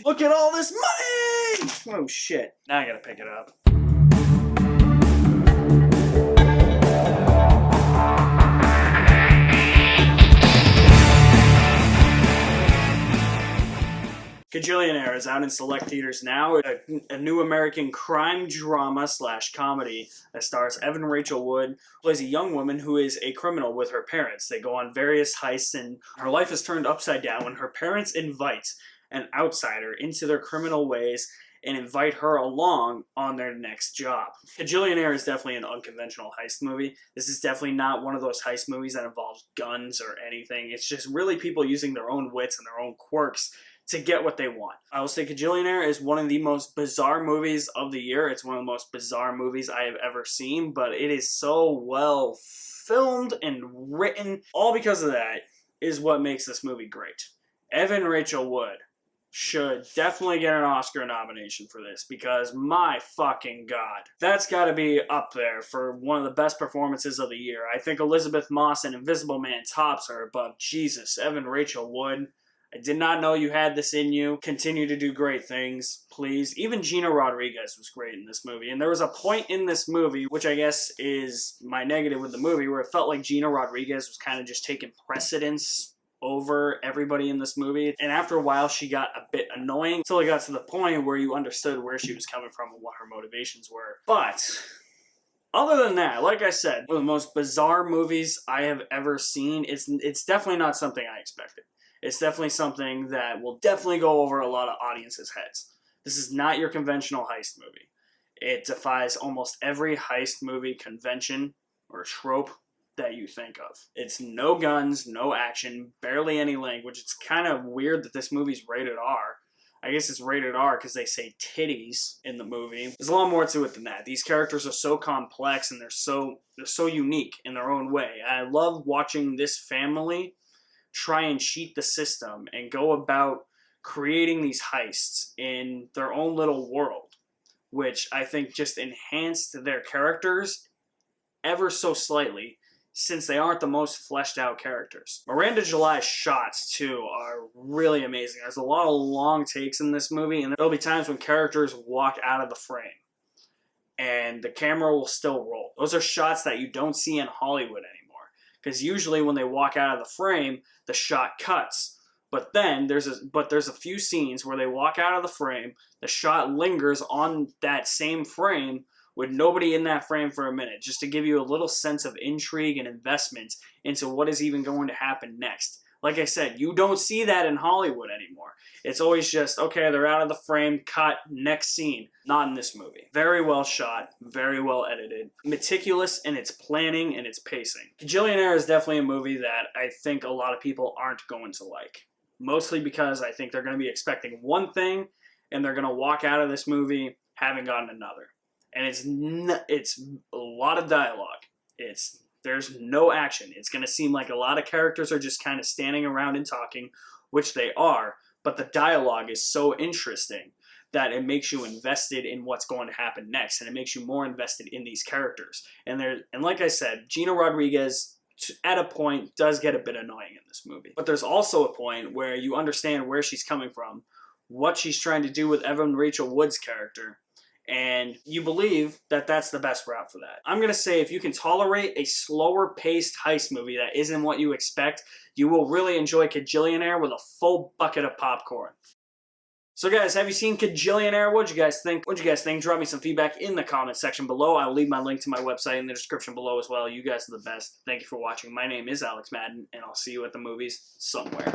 Look at all this money! Oh shit. Now I gotta pick it up. Kajillionaire is out in select theaters now. A new American crime drama / comedy that stars Evan Rachel Wood, plays a young woman who is a criminal with her parents. They go on various heists and her life is turned upside down when her parents invite an outsider into their criminal ways and invite her along on their next job. Kajillionaire is definitely an unconventional heist movie. This is definitely not one of those heist movies that involves guns or anything. It's just really people using their own wits and their own quirks to get what they want. I will say Kajillionaire is one of the most bizarre movies of the year. It's one of the most bizarre movies I have ever seen, but it is so well filmed and written. All because of that is what makes this movie great. Evan Rachel Wood should definitely get an Oscar nomination for this because my fucking god. That's gotta be up there for one of the best performances of the year. I think Elizabeth Moss and Invisible Man tops her, but Jesus, Evan Rachel Wood, I did not know you had this in you. Continue to do great things, please. Even Gina Rodriguez was great in this movie. And there was a point in this movie, which I guess is my negative with the movie, where it felt like Gina Rodriguez was kind of just taking precedence over everybody in this movie. And after a while, she got a bit annoying until it got to the point where you understood where she was coming from and what her motivations were. But other than that, like I said, one of the most bizarre movies I have ever seen. It's definitely not something I expected. It's definitely something that will definitely go over a lot of audiences' heads. This is not your conventional heist movie. It defies almost every heist movie convention or trope that you think of. It's no guns, no action, barely any language. It's kind of weird that this movie's rated R. I guess it's rated R because they say titties in the movie. There's a lot more to it than that. These characters are so complex and they're so unique in their own way. I love watching this family try and cheat the system and go about creating these heists in their own little world, which I think just enhanced their characters ever so slightly since they aren't the most fleshed out characters. Miranda July's shots too are really amazing. There's a lot of long takes in this movie and there'll be times when characters walk out of the frame and the camera will still roll. Those are shots that you don't see in Hollywood anymore. Because usually when they walk out of the frame, the shot cuts. But then there's a few scenes where they walk out of the frame, the shot lingers on that same frame with nobody in that frame for a minute, just to give you a little sense of intrigue and investment into what is even going to happen next. Like I said, you don't see that in Hollywood anymore. It's always just, okay, they're out of the frame, cut, next scene. Not in this movie. Very well shot, very well edited, meticulous in its planning and its pacing. Kajillionaire is definitely a movie that I think a lot of people aren't going to like. Mostly because I think they're going to be expecting one thing, and they're going to walk out of this movie having gotten another. And it's a lot of dialogue. There's no action. It's going to seem like a lot of characters are just kind of standing around and talking, which they are, but the dialogue is so interesting that it makes you invested in what's going to happen next, and it makes you more invested in these characters. And like I said, Gina Rodriguez, at a point, does get a bit annoying in this movie. But there's also a point where you understand where she's coming from, what she's trying to do with Evan Rachel Wood's character, and you believe that that's the best route for that. I'm going to say if you can tolerate a slower paced heist movie that isn't what you expect, you will really enjoy Kajillionaire with a full bucket of popcorn. So guys, have you seen Kajillionaire? What'd you guys think? Drop me some feedback in the comment section below. I will leave my link to my website in the description below as well. You guys are the best. Thank you for watching. My name is Alex Madden, and I'll see you at the movies somewhere.